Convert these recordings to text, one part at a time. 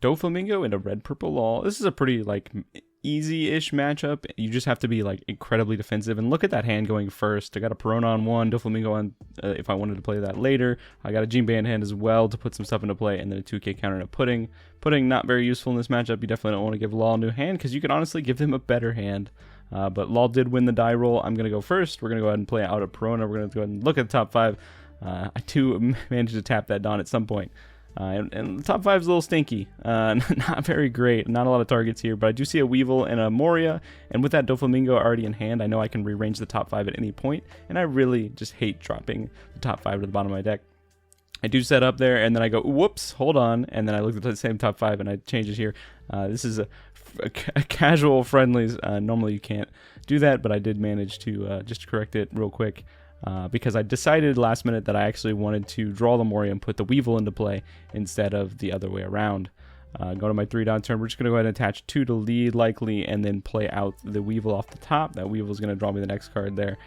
Doflamingo and a red-purple Law. This is a pretty, like, easy-ish matchup. You just have to be, like, incredibly defensive. And look at that hand going first. I got a Perona on one, Doflamingo on if I wanted to play that later. I got a Jinbei in hand as well to put some stuff into play, and then a 2k counter and a Pudding. Pudding not very useful in this matchup. You definitely don't want to give Law a new hand, because you can honestly give them a better hand. But Law did win the die roll. I'm going to go first. We're going to go ahead and play out a Perona. We're going to go ahead and look at the top 5. I do manage to tap that Dawn at some point. And the top 5 is a little stinky. Not very great. Not a lot of targets here, but I do see a Weevil and a Moria. And with that Doflamingo already in hand, I know I can rearrange the top 5 at any point. And I really just hate dropping the top 5 to the bottom of my deck. I do set up there, and then I go, whoops, hold on. And then I look at the same top 5, and I change it here. This is a casual friendlies. Normally you can't do that, but I did manage to just correct it real quick. Because I decided last minute that I actually wanted to draw the Moria and put the Weevil into play instead of the other way around. Go to my 3-Dawn turn. We're just going to go ahead and attach 2 to lead likely, and then play out the Weevil off the top. That Weevil is going to draw me the next card there.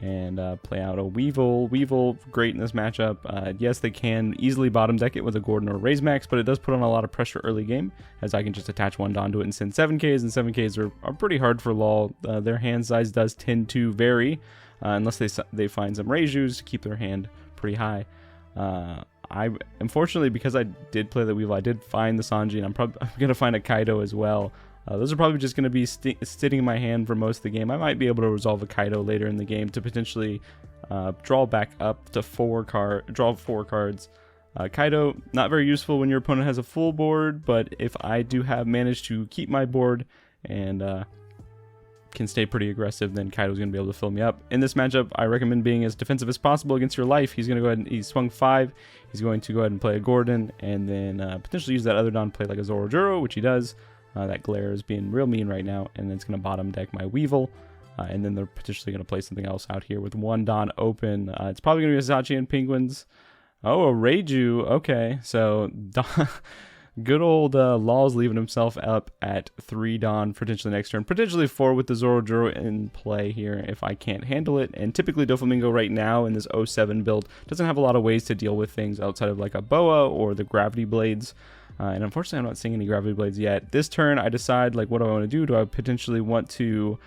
And play out a Weevil. Weevil, great in this matchup. Yes, they can easily bottom deck it with a Gordon or a Raise Max, but it does put on a lot of pressure early game, as I can just attach 1 Dawn to it and send 7Ks, and 7Ks are pretty hard for Law. Their hand size does tend to vary. Unless they find some Reijus to keep their hand pretty high. Unfortunately, because I did play the Weevil, I did find the Sanji, and I'm going to find a Kaido as well. Those are probably just going to be sitting in my hand for most of the game. I might be able to resolve a Kaido later in the game to potentially draw back up to 4 cards. Kaido, not very useful when your opponent has a full board, but if I do have managed to keep my board and can stay pretty aggressive, then Kaido's going to be able to fill me up. In this matchup, I recommend being as defensive as possible against your life. He's going to go ahead and he swung 5. He's going to go ahead and play a Gordon, and then potentially use that other Dawn, play like a Zorojuro, which he does. That Glare is being real mean right now, and then it's going to bottom deck my Weevil. And then they're potentially going to play something else out here with 1 Dawn open. It's probably going to be a Sachi and Penguins. Oh, a Reiju. Okay, so good old Law's leaving himself up at 3 Dawn, potentially next turn. Potentially 4 with the Zorojuro in play here if I can't handle it. And typically Doflamingo right now in this 07 build doesn't have a lot of ways to deal with things outside of like a Boa or the Gravity Blades. And unfortunately I'm not seeing any Gravity Blades yet. This turn I decide, like, what do I want to do? Do I potentially want to...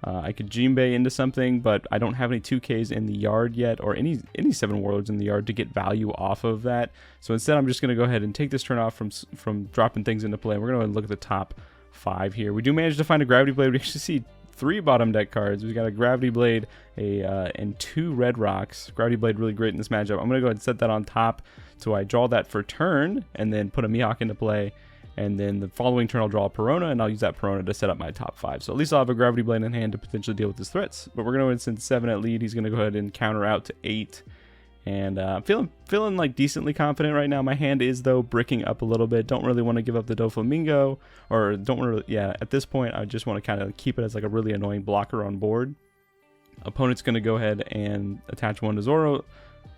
I could Jinbei into something, but I don't have any 2Ks in the yard yet, or any 7 Warlords in the yard to get value off of that. So instead, I'm just going to go ahead and take this turn off from dropping things into play. We're going to look at the top 5 here. We do manage to find a Gravity Blade. We actually see 3 bottom deck cards. We've got a Gravity Blade, and 2 Red Rocks. Gravity Blade really great in this matchup. I'm going to go ahead and set that on top, so I draw that for turn, and then put a Mihawk into play. And then the following turn I'll draw a Perona, and I'll use that Perona to set up my top 5. So at least I'll have a Gravity Blade in hand to potentially deal with his threats. But we're going to go ahead and send 7 at lead. He's going to go ahead and counter out to 8. And I'm feeling like decently confident right now. My hand is, though, bricking up a little bit. Don't really want to give up the Doflamingo. Or don't really, yeah, at this point I just want to kind of keep it as like a really annoying blocker on board. Opponent's going to go ahead and attach 1 to Zoro,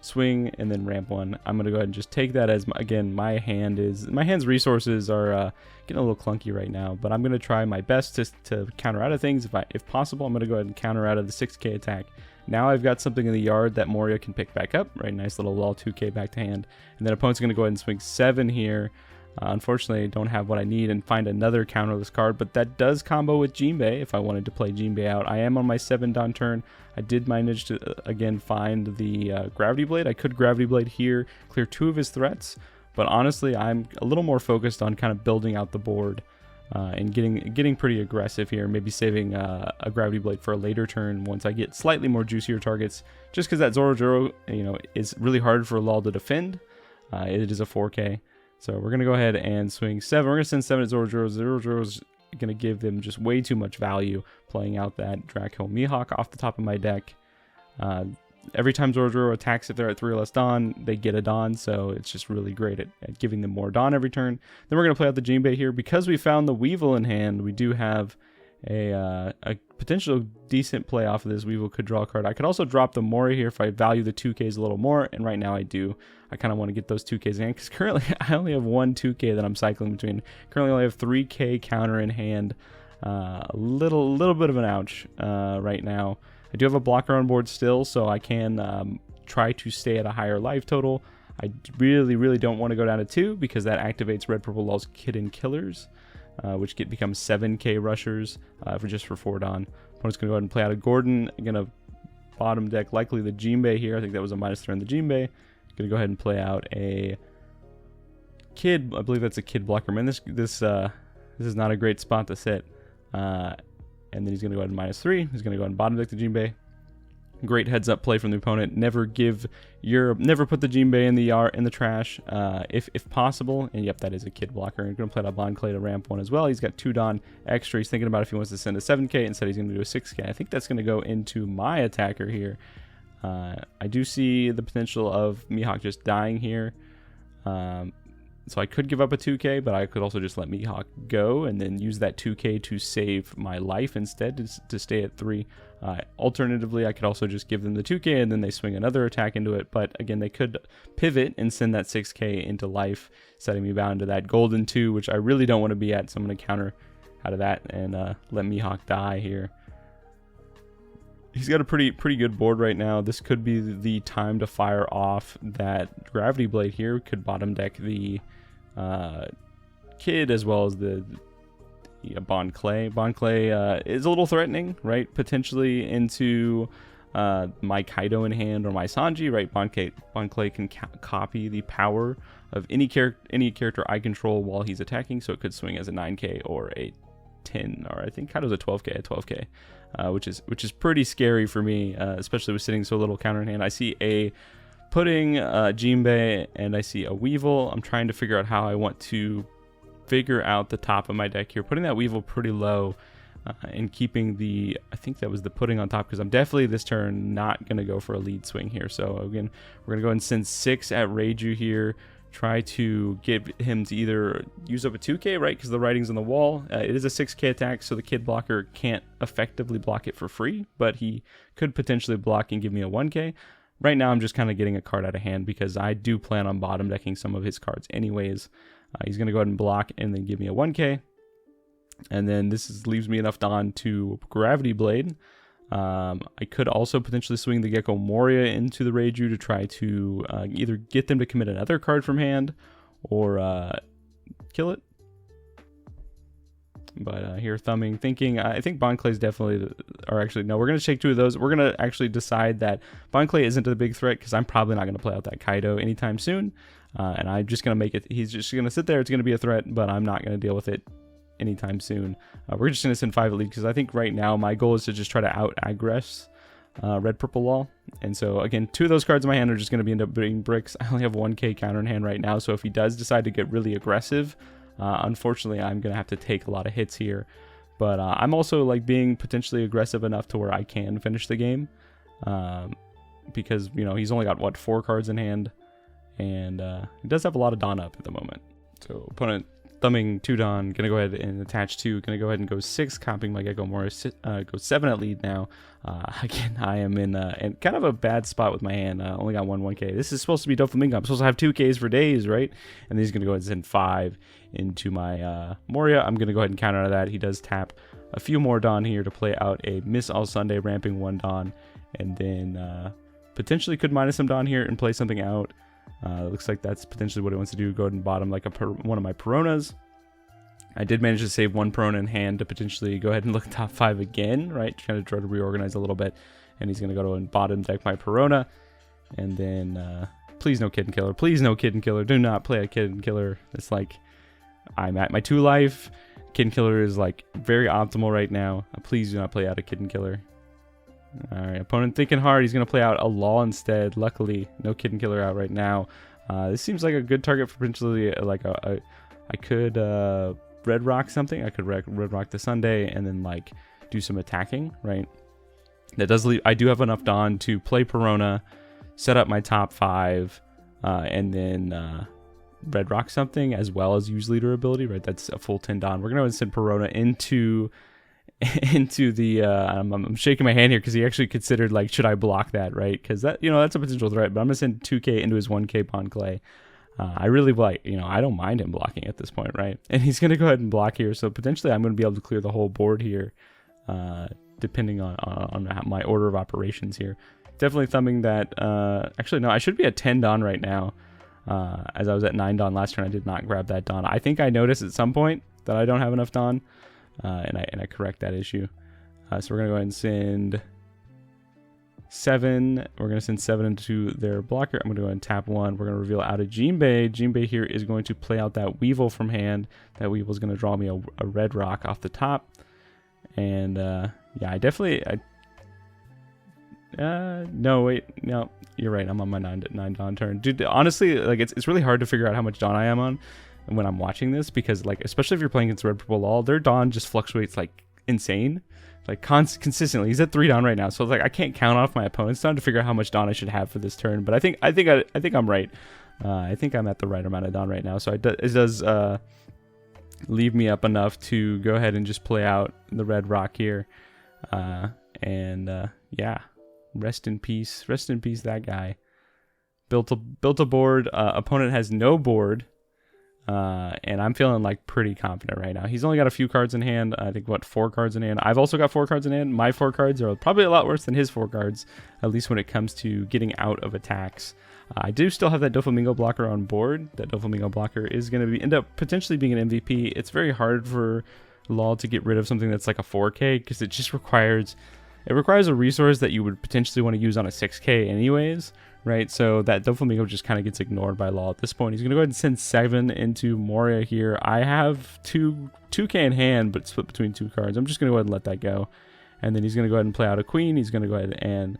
swing, and then ramp 1. I'm gonna go ahead and just take that as, again, my hand's resources are getting a little clunky right now, but I'm gonna try my best to counter out of things. If possible, I'm gonna go ahead and counter out of the 6k attack. Now I've got something in the yard that Moria can pick back up. Right, nice little Law 2k back to hand, and then opponent's gonna go ahead and swing 7 here. Unfortunately, I don't have what I need and find another counterless card, but that does combo with Jinbei if I wanted to play Jinbei out. I am on my 7 Dawn turn. I did manage to, again, find the Gravity Blade. I could Gravity Blade here, clear 2 of his threats, but honestly, I'm a little more focused on kind of building out the board and getting pretty aggressive here, maybe saving a Gravity Blade for a later turn once I get slightly more juicier targets, just because that Zorojuro, is really hard for Law to defend. It is a 4K. So we're going to go ahead and swing 7. We're going to send 7 at Zorojuro. Zorojuro's going to give them just way too much value playing out that Draco Mihawk off the top of my deck. Every time Zorojuro attacks, if they're at 3 or less Dawn, they get a Dawn, so it's just really great at giving them more Dawn every turn. Then we're going to play out the Jinbei here. Because we found the Weevil in hand, we do have a potential decent play off of this. Weevil could draw a card. I could also drop the Moria here if I value the 2Ks a little more, and right now I do. I kind of want to get those 2Ks in, because currently I only have 1 2K that I'm cycling between. Currently I only have 3K counter in hand. A little bit of an ouch right now. I do have a blocker on board still, so I can try to stay at a higher life total. I really don't want to go down to 2 because that activates Red Purple Law's Hidden Killers, which becomes 7k rushers for 4 Dawn. Opponent's going to go ahead and play out a Gordon. I'm going to bottom deck likely the Jinbei here. I think that was a -3 on the Jinbei. Going to go ahead and play out a Kid. I believe that's a Kid blocker. Man, this is not a great spot to sit. And then he's going to go ahead and -3. He's going to go ahead and bottom deck the Jinbei. Great heads up play from the opponent. Never put the Jinbei in the trash if possible. And yep, that is a Kid blocker. I'm going to play out Bon Clay to ramp 1 as well. He's got 2 Dawn extra. He's thinking about if he wants to send a 7k. Instead, he's going to do a 6k. I think that's going to go into my attacker here. I do see the potential of Mihawk just dying here. So I could give up a 2k, but I could also just let Mihawk go and then use that 2k to save my life instead to stay at 3. Alternatively, I could also just give them the 2k and then they swing another attack into it. But again, they could pivot and send that 6k into life, setting me bound to that golden 2, which I really don't want to be at. So I'm going to counter out of that and let Mihawk die here. He's got a pretty good board right now. This could be the time to fire off that Gravity Blade here. Could bottom deck the Kid as well as the Bon Clay. Bon Clay is a little threatening, right? Potentially into my Kaido in hand or my Sanji, right? Bon Clay can copy the power of any character I control while he's attacking, so it could swing as a 9k or a 10, or I think Kaido's a 12k, which is pretty scary for me, especially with sitting so little counter in hand. I see a Pudding, Jinbei, and I see a Weevil. I'm trying to figure out how I want to figure out the top of my deck here. Putting that Weevil pretty low and keeping I think that was the Pudding on top, because I'm definitely this turn not going to go for a lead swing here. So again, we're going to go ahead and send 6 at Reiju here. Try to get him to either use up a 2k, right, because the writing's on the wall. It is a 6k attack, so the Kid blocker can't effectively block it for free, but he could potentially block and give me a 1k. Right now, I'm just kind of getting a card out of hand because I do plan on bottom decking some of his cards anyways. He's going to go ahead and block and then give me a 1k. And then leaves me enough Dawn to Gravity Blade. I could also potentially swing the Gecko Moria into the Reiju to try to either get them to commit another card from hand or kill it. But here thinking, I think Bon Clay's definitely, or actually, no, we're going to take 2 of those. We're going to actually decide that Bon Clay isn't a big threat because I'm probably not going to play out that Kaido anytime soon. And I'm just going to make it, he's just going to sit there. It's going to be a threat, but I'm not going to deal with it anytime soon. We're just going to send 5 at lead because I think right now my goal is to just try to out-aggress Red Purple Law. And so again, 2 of those cards in my hand are just going to end up being bricks. I only have 1k counter in hand right now, so if he does decide to get really aggressive, unfortunately I'm going to have to take a lot of hits here. But I'm also like being potentially aggressive enough to where I can finish the game. Because, you know, he's only got, what, 4 cards in hand. And he does have a lot of Dawn up at the moment. So opponent thumbing 2 Dawn, gonna go ahead and attach 2, gonna go ahead and go 6, copying my Gecko Morris, go 7 at lead now. Again, I am in kind of a bad spot with my hand. Only got 1k. This is supposed to be Doflamingo. I'm supposed to have 2ks for days, right? And then he's gonna go ahead and send 5 into my Moria. I'm gonna go ahead and counter out of that. He does tap a few more Dawn here to play out a Miss All Sunday, ramping 1 Dawn, and then potentially could minus some Dawn here and play something out. Looks like that's potentially what he wants to do. Go ahead and bottom like one of my Peronas. I did manage to save 1 Perona in hand to potentially go ahead and look top 5 again, right? Trying to try to reorganize a little bit. And he's going to go and bottom deck my Perona. And then, please no Kid and Killer. Please no Kid and Killer. Do not play a Kid and Killer. It's like, I'm at my 2 life. Kid and Killer is like very optimal right now. Please do not play out a Kid and Killer. Alright, opponent thinking hard. He's going to play out a Law instead. Luckily, no Kid and Killer out right now. This seems like a good target for potentially like I could Red Rock something. I could Red Rock the Sunday and then like do some attacking, right? That does leave. I do have enough Dawn to play Perona, set up my top 5, and then Red Rock something as well as use leader ability, right? That's a full 10 Dawn. We're going to send Perona into the I'm shaking my hand here because he actually considered like, should I block that, right? Because that, you know, that's a potential threat, but I'm gonna send 2k into his 1k Bon Clay. I really like, you know, I don't mind him blocking at this point, right? And he's gonna go ahead and block here, so potentially I'm gonna be able to clear the whole board here, depending on my order of operations here. Definitely thumbing that. Actually no, I should be at 10 Dawn right now. As I was at 9 Dawn last turn, I did not grab that Dawn. I think I noticed at some point that I don't have enough Dawn, and I correct that issue. So we're going to go ahead and send 7. We're going to send 7 into their blocker. I'm going to go ahead and tap 1. We're going to reveal out a Jinbei. Jinbei here is going to play out that Weevil from hand. That Weevil is going to draw me a red rock off the top. And yeah, I definitely... no, wait, no, you're right. I'm on my 9 Dawn turn. Dude, honestly, like, it's really hard to figure out how much Dawn I am on when I'm watching this, because, like, especially if you're playing against Red Purple Law, their Dawn just fluctuates, like, insane. Like, consistently. He's at 3 Dawn right now, so it's like I can't count off my opponent's Dawn to figure out how much Dawn I should have for this turn. But I think I'm right. I think I'm at the right amount of Dawn right now. So it does leave me up enough to go ahead and just play out the red rock here. Yeah, rest in peace. Rest in peace, that guy. Built a board. Opponent has no board. And I'm feeling like pretty confident right now. He's only got a few cards in hand. I think, what, 4 cards in hand. I've also got 4 cards in hand. My 4 cards are probably a lot worse than his 4 cards, at least when it comes to getting out of attacks. I do still have that Doflamingo blocker on board. That Doflamingo blocker is going to end up potentially being an MVP. It's very hard for Law to get rid of something that's like a 4K, because it just requires a resource that you would potentially want to use on a 6K anyways. Right, so that Doflamingo just kind of gets ignored by Law at this point. He's going to go ahead and send 7 into Moria here. I have 2K in hand, but split between 2 cards. I'm just going to go ahead and let that go. And then he's going to go ahead and play out a Queen. He's going to go ahead and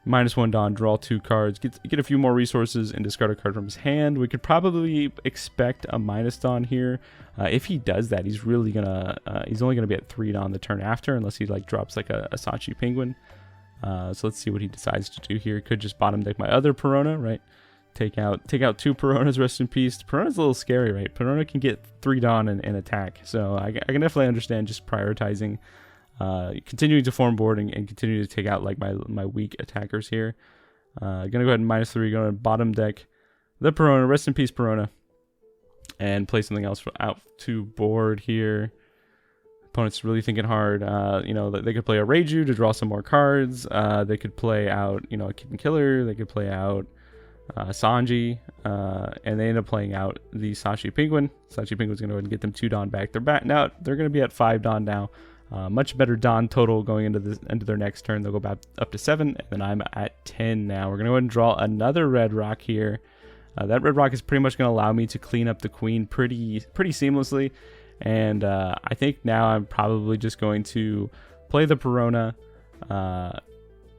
-1 Dawn, draw 2 cards, get a few more resources, and discard a card from his hand. We could probably expect a -Dawn here. If he does that, he's really going to... he's only going to be at 3 Dawn the turn after, unless he like drops like a Sachi Penguin. So let's see what he decides to do here. Could just bottom deck my other Perona, right? Take out 2 Peronas, rest in peace. Perona's a little scary, right? Perona can get 3 Dawn and attack. So I can definitely understand just prioritizing, continuing to form board and continue to take out like my weak attackers here. Gonna go ahead and -3, gonna bottom deck the Perona, rest in peace Perona, and play something else out to board here. Opponent's really thinking hard. You know, they could play a Reiju to draw some more cards. They could play out, you know, a Kid and Killer. They could play out Sanji. And they end up playing out the Sachi Penguin. Sachi Penguin's going to go ahead and get them 2 Dawn back. They're back now. They're going to be at 5 Dawn now. Much better Dawn total going into their next turn. They'll go back up to 7. And then I'm at 10 now. We're going to go ahead and draw another red rock here. That red rock is pretty much going to allow me to clean up the Queen pretty seamlessly. And I think now I'm probably just going to play the Perona,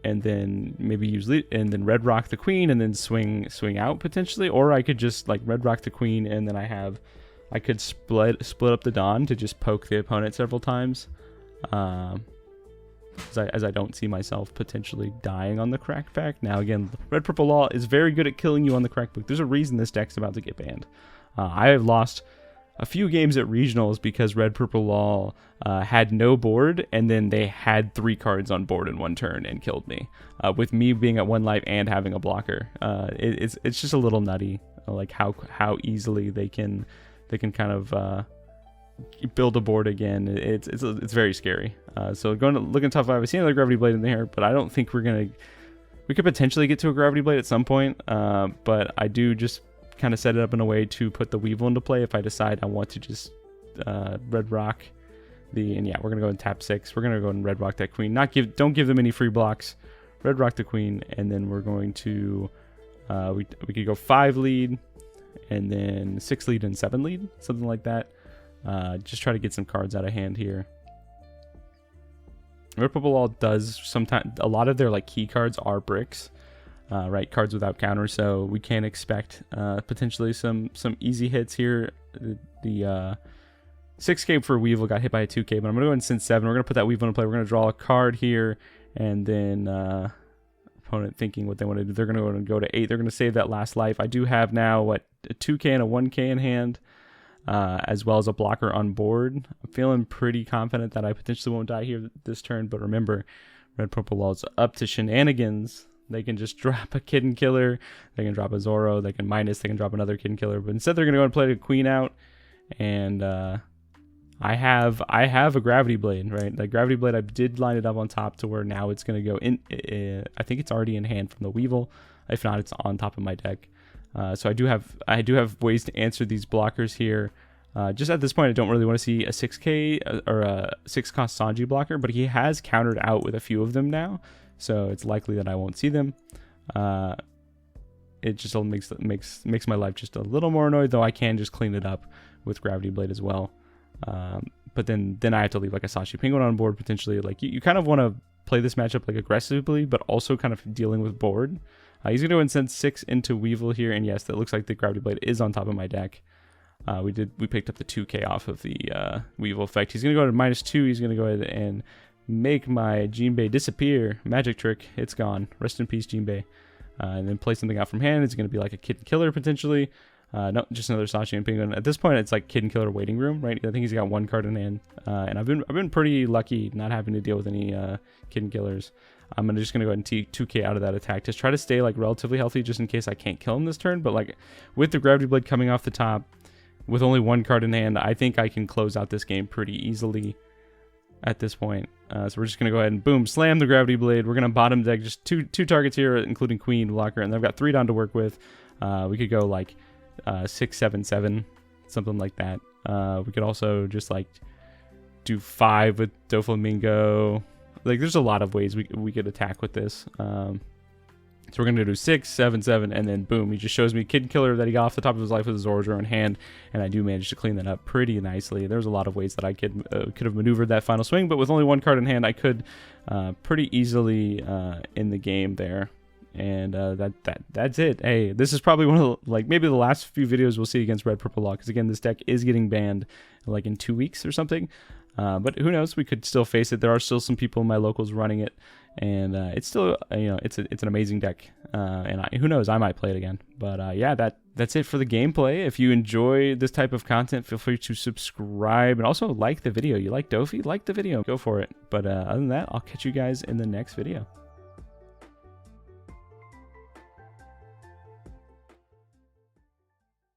and then maybe use and then red rock the Queen, and then swing out potentially. Or I could just like red rock the Queen, and then I could split up the Dawn to just poke the opponent several times, as I don't see myself potentially dying on the crack pack. Now again, Red Purple Law is very good at killing you on the crack book. There's a reason this deck's about to get banned. I have lost a few games at regionals because Red Purple Law had no board, and then they had 3 cards on board in one turn and killed me, with me being at 1 life and having a blocker. It's just a little nutty, like how easily they can kind of build a board again. It's very scary. So going to look in top 5. I see another Gravity Blade in there, but I don't think we could potentially get to a Gravity Blade at some point. But I do just kind of set it up in a way to put the Weevil into play if I decide I want to just red rock and yeah, we're gonna go and tap 6. We're gonna go and red rock that Queen. Don't give them any free blocks. Red rock the Queen, and then we're going to we could go 5 lead, and then 6 lead and 7 lead, something like that. Just try to get some cards out of hand here. Red Purple Law does sometimes, a lot of their like key cards are bricks. Right, cards without counter, so we can expect potentially some easy hits here. The 6K for Weevil got hit by a 2K, but I'm going to go ahead and send 7. We're going to put that Weevil into play. We're going to draw a card here, and then opponent thinking what they want to do. They're going to go to 8. They're going to save that last life. I do have now, a 2K and a 1K in hand, as well as a blocker on board. I'm feeling pretty confident that I potentially won't die here this turn, but remember, Red Purple Law is up to shenanigans. They can just drop a Kid and Killer, they can drop a Zoro, they can they can drop another Kid and Killer, but instead they're going to go and play the Queen out, and I have a Gravity Blade, right? That Gravity Blade, I did line it up on top to where now it's going to go in, I think it's already in hand from the Weevil. If not, it's on top of my deck. So I do have ways to answer these blockers here. Just at this point, I don't really want to see a 6k or a 6-cost Sanji blocker, but he has countered out with a few of them now, so it's likely that I won't see them. It just makes my life just a little more annoyed, though I can just clean it up with Gravity Blade as well. But then I have to leave like a Sashi Penguin on board potentially. Like you kind of want to play this matchup like aggressively, but also kind of dealing with board. He's going to go and send 6 into Weevil here, and yes, that looks like the Gravity Blade is on top of my deck. We picked up the 2k off of the Weevil effect. He's going to go to -2. He's going to go ahead and make my Jinbei disappear. Magic trick. It's gone. Rest in peace, Jinbei. And then play something out from hand. It's going to be like a Kid Killer potentially. No, just another Sashi and Penguin. At this point, it's like Kid Killer waiting room, right? I think he's got 1 card in hand. And I've been pretty lucky not having to deal with any Kid Killers. I'm just gonna go ahead and take 2k out of that attack to try to stay like relatively healthy, just in case I can't kill him this turn. But like with the Gravity Blade coming off the top, with only 1 card in hand, I think I can close out this game pretty easily at this point. So we're just going to go ahead and boom, slam the Gravity Blade. We're going to bottom deck just two targets here, including Queen, Blocker, and I've got 3 down to work with. We could go like 6, 7, 7, something like that. We could also just like do 5 with Doflamingo. Like there's a lot of ways we could attack with this. So we're going to do 6, 7, 7, and then boom, he just shows me Kid Killer that he got off the top of his life with his Zoroark in hand, and I do manage to clean that up pretty nicely. There's a lot of ways that I could have maneuvered that final swing, but with only 1 card in hand, I could pretty easily in the game there. And that's it. Hey, this is probably one of the, like maybe the last few videos we'll see against Red Purple Law, because again, this deck is getting banned like in 2 weeks or something. But who knows? We could still face it. There are still some people in my locals running it, and it's still it's an amazing deck. And who knows? I might play it again. But yeah, that's it for the gameplay. If you enjoy this type of content, feel free to subscribe and also like the video. You like Doffy? Like the video. Go for it. But other than that, I'll catch you guys in the next video.